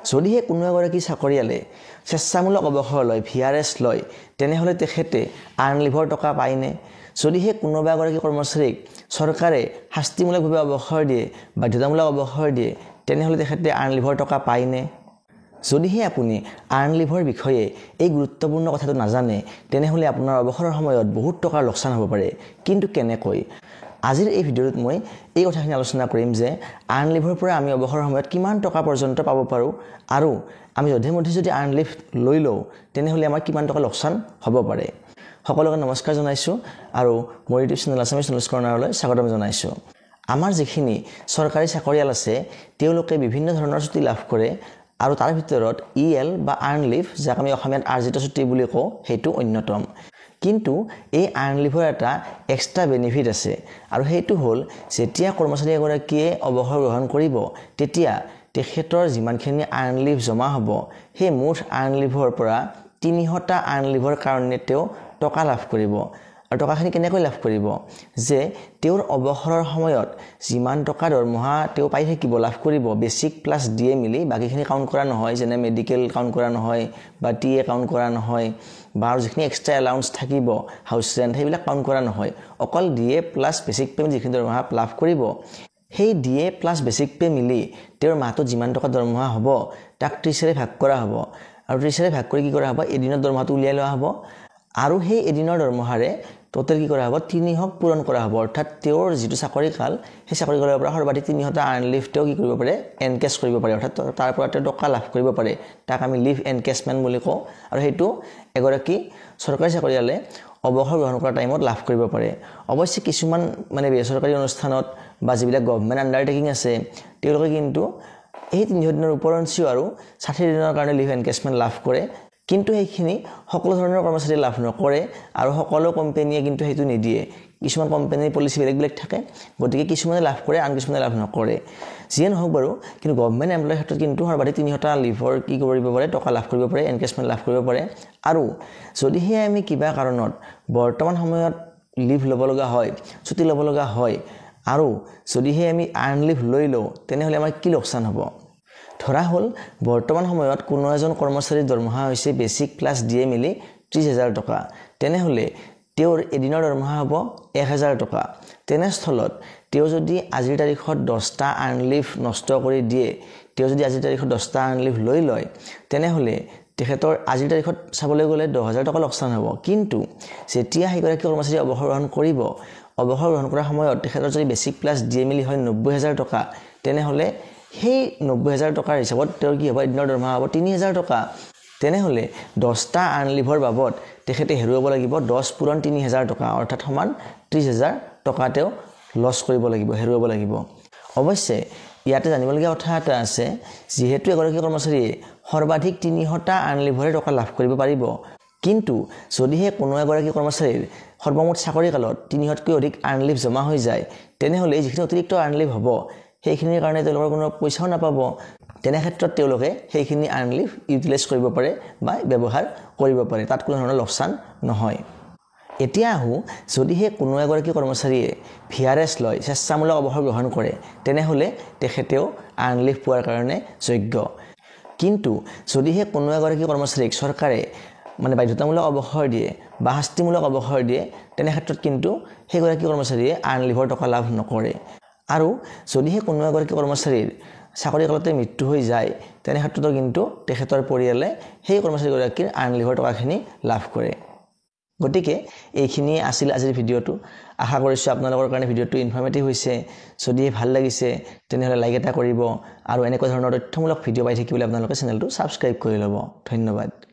যদিহে কোনো এগৰাকী চাকৰিয়ালে স্বেচ্ছামূলক অৱসৰ লয় VRS লয় তেনেহ'লে তেখেতে আৰ্ণ লিভৰ টকা পায়নে যদিহে কোনোবা এগৰাকী কৰ্মচাৰীক চৰকাৰে শাস্তিমূলকভাৱে অৱসৰ দিয়ে বাধ্যতামূলক অৱসৰ দিয়ে তেনেহ'লে তেখেতে আৰ্ণ লিভৰ টকা পায়নে যদিহে আপুনি আৰ্ণ লিভৰ বিষয়ে এই গুৰুত্বপূৰ্ণ কথাটো নাজানে তেনেহ'লে আপোনাৰ অৱসৰৰ সময়ত বহুত টকাৰ লোকচান হ'ব পাৰে কিন্তু কেনেকৈ আজিৰ এই ভিডিঅ'টোত মই এই কথাখিনি আলোচনা কৰিম যে আৰ্ণ লিভৰ পৰা আমি অৱসৰৰ সময়ত কিমান টকা পৰ্যন্ত পাব পাৰোঁ আৰু আমি যধে-মধে যদি আৰ্ণ লিভ লৈ লওঁ তেনেহ'লে আমাৰ কিমান টকা লোকচান হ'ব পাৰে সকলোকে নমস্কাৰ জনাইছোঁ আৰু মোৰ ইউটিউব চেনেল আছামিজ নলেজ কৰ্ণাৰলৈ স্বাগতম জনাইছোঁ আমাৰ যিখিনি চৰকাৰী চাকৰিয়াল আছে তেওঁলোকে বিভিন্ন ধৰণৰ ছুটি লাভ কৰে আৰু তাৰ ভিতৰত EL বা আৰ্ণ লিভ যাক আমি অসমীয়াত আৰ্জিত ছুটি বুলি কওঁ সেইটো অন্যতম কিন্তু এই আৰ্ণ লিভৰ এটা এক্সট্ৰা বেনিফিট আছে আৰু সেইটো হ'ল যেতিয়া কৰ্মচাৰী এগৰাকীয়ে অৱসৰ গ্ৰহণ কৰিব তেতিয়া তেখেতৰ যিমানখিনি আৰ্ণ লিভ জমা হ'ব সেই মুঠ আৰ্ণ লিভৰ পৰা 300টা আৰ্ণ লিভৰ কাৰণে তেওঁ টকা লাভ কৰিব আৰু টকাখিনি কেনেকৈ লাভ কৰিব যে তেওঁৰ অৱসৰৰ সময়ত যিমান টকা দৰমহা তেওঁ পাই থাকিব লাভ কৰিব বেছিক প্লাছ দিয়ে মিলি বাকিখিনি কাউণ্ট কৰা নহয় যেনে মেডিকেল কাউণ্ট কৰা নহয় বা টিএ কাউণ্ট কৰা নহয় বা যিখিনি এক্সট্ৰা এলাউন্স থাকিব হাউচ ৰেণ্ট সেইবিলাক কাউণ্ট কৰা নহয় অকল দিয়ে প্লাছ বেছিক পে'মেণ্ট যিখিনি দৰমহা লাভ কৰিব সেই দিয়ে প্লাছ বেছিক পে মিলি তেওঁৰ মাহটোত যিমান টকা দৰমহা হ'ব তাক 30ৰে ভাগ কৰা হ'ব আৰু 30ৰে ভাগ কৰি কি কৰা হ'ব এদিনৰ দৰমহাটো উলিয়াই লোৱা হ'ব আৰু সেই এদিনৰ দৰমহাৰে টোটেল কি কৰা হ'ব 300ক পূৰণ কৰা হ'ব অৰ্থাৎ তেওঁৰ যিটো চাকৰি কাল সেই চাকৰি কালৰ পৰা সৰ্বাধিক 300টা আৰ্ণ লিভ তেওঁ কি কৰিব পাৰে এনকেছ কৰিব পাৰে অৰ্থাৎ তাৰ পৰা তেওঁ টকা লাভ কৰিব পাৰে তাক আমি লিভ এনকেছমেণ্ট বুলি কওঁ আৰু সেইটো এগৰাকী চৰকাৰী চাকৰিয়ালে অৱসৰ গ্ৰহণ কৰা টাইমত লাভ কৰিব পাৰে অৱশ্যে কিছুমান মানে বেচৰকাৰী অনুষ্ঠানত বা যিবিলাক গভৰ্ণমেণ্ট আণ্ডাৰটেকিং আছে তেওঁলোকে কিন্তু এই 300 দিনৰ ওপৰঞ্চিও আৰু 60 দিনৰ কাৰণে লিভ এনকেছমেণ্ট লাভ কৰে কিন্তু সেইখিনি সকলো ধৰণৰ কৰ্মচাৰী লাভ নকৰে আৰু সকলো কোম্পানীয়ে কিন্তু সেইটো নিদিয়ে কিছুমান কোম্পানীৰ পলিচি বেলেগ থাকে গতিকে কিছুমানে লাভ কৰে আন কিছুমানে লাভ নকৰে যিয়ে নহওক বাৰু কিন্তু গভৰ্ণমেণ্ট এমপ্লয়ৰ ক্ষেত্ৰত কিন্তু সৰ্বাধিক 300টা লিভৰ কি কৰিব পাৰে টকা লাভ কৰিব পাৰে এনকেছমেণ্ট লাভ কৰিব পাৰে আৰু যদিহে আমি কিবা কাৰণত বৰ্তমান সময়ত লিভ ল'ব লগা হয় ছুটি ল'ব লগা হয় আৰু যদিহে আমি আৰ্ণ লিভ লৈ লওঁ তেনেহ'লে আমাৰ কি লোকচান হ'ব ধৰা হ'ল বৰ্তমান সময়ত কোনো এজন কৰ্মচাৰীৰ দৰমহা হৈছে বেছিক প্লাছ দিয়ে মিলি 30,000 টকা তেনেহ'লে তেওঁৰ এদিনৰ দৰমহা হ'ব 1,000 টকা তেনেস্থলত তেওঁ যদি আজিৰ তাৰিখত 10টা আৰ্ণ লিভ নষ্ট কৰি দিয়ে তেওঁ যদি আজিৰ তাৰিখত 10টা আৰ্ণ লিভ লৈ লয় তেনেহ'লে তেখেতৰ আজিৰ তাৰিখত চাবলৈ গ'লে 10,000 টকা লোকচান হ'ব কিন্তু যেতিয়া সেইগৰাকী কৰ্মচাৰী অৱসৰ গ্ৰহণ কৰিব অৱসৰ গ্ৰহণ কৰাৰ সময়ত তেখেতৰ যদি বেছিক প্লাছ দিয়ে মিলি হয় 90,000 টকা তেনেহ'লে সেই 90,000 টকাৰ হিচাপত তেওঁৰ কি হ'ব এদিনৰ দৰমহা হ'ব 3,000 টকা তেনেহ'লে 10টা আৰ্ণ লিভৰ বাবদ তেখেতে হেৰুৱাব লাগিব 10 পূৰণ 3,000 টকা অৰ্থাৎ সমান 30,000 টকা তেওঁ লছ কৰিব লাগিব হেৰুৱাব লাগিব অৱশ্যে ইয়াতে জানিবলগীয়া কথা এটা আছে যিহেতু এগৰাকী কৰ্মচাৰীয়ে সৰ্বাধিক 300টা আৰ্ণ লিভৰে টকা লাভ কৰিব পাৰিব কিন্তু যদিহে কোনো এগৰাকী কৰ্মচাৰীৰ সৰ্বমুঠ চাকৰি কালত 300তকৈ অধিক আৰ্ণ লিভ জমা হৈ যায় তেনেহ'লে যিখিনি অতিৰিক্ত আৰ্ণ লিভ হ'ব সেইখিনিৰ কাৰণে তেওঁলোকৰ কোনো পইচাও নাপাব তেনে ক্ষেত্ৰত তেওঁলোকে সেইখিনি আৰ্ণ লিভ ইউটিলাইজ কৰিব পাৰে বা ব্যৱহাৰ কৰিব পাৰে তাত কোনো ধৰণৰ লোকচান নহয় এতিয়া আহোঁ যদিহে কোনো এগৰাকী কৰ্মচাৰীয়ে VRS লয় স্বেচ্ছামূলক অৱসৰ গ্ৰহণ কৰে তেনেহ'লে তেখেতেও আৰ্ণ লিভ পোৱাৰ কাৰণে যোগ্য কিন্তু যদিহে কোনো এগৰাকী কৰ্মচাৰীক চৰকাৰে মানে বাধ্যতামূলক অৱসৰ দিয়ে বা শাস্তিমূলক অৱসৰ দিয়ে তেনে ক্ষেত্ৰত কিন্তু সেইগৰাকী কৰ্মচাৰীয়ে আৰ্ণ লিভৰ টকা লাভ নকৰে আৰু যদিহে কোনো এগৰাকী কৰ্মচাৰীৰ চাকৰি কালতে মৃত্যু হৈ যায় তেনে ক্ষেত্ৰতো কিন্তু তেখেতৰ পৰিয়ালে সেই কৰ্মচাৰীগৰাকীৰ আৰ্ণ লিভৰ টকাখিনি লাভ কৰে গতিকে এইখিনি আছিল আজিৰ ভিডিঅ'টো আশা কৰিছোঁ আপোনালোকৰ কাৰণে ভিডিঅ'টো ইনফৰ্মেটিভ হৈছে যদি ভাল লাগিছে তেনেহ'লে লাইক এটা কৰিব আৰু এনেকুৱা ধৰণৰ তথ্যমূলক ভিডিঅ' পাই থাকিবলৈ আপোনালোকে চেনেলটো ছাবস্ক্ৰাইব কৰি ল'ব ধন্যবাদ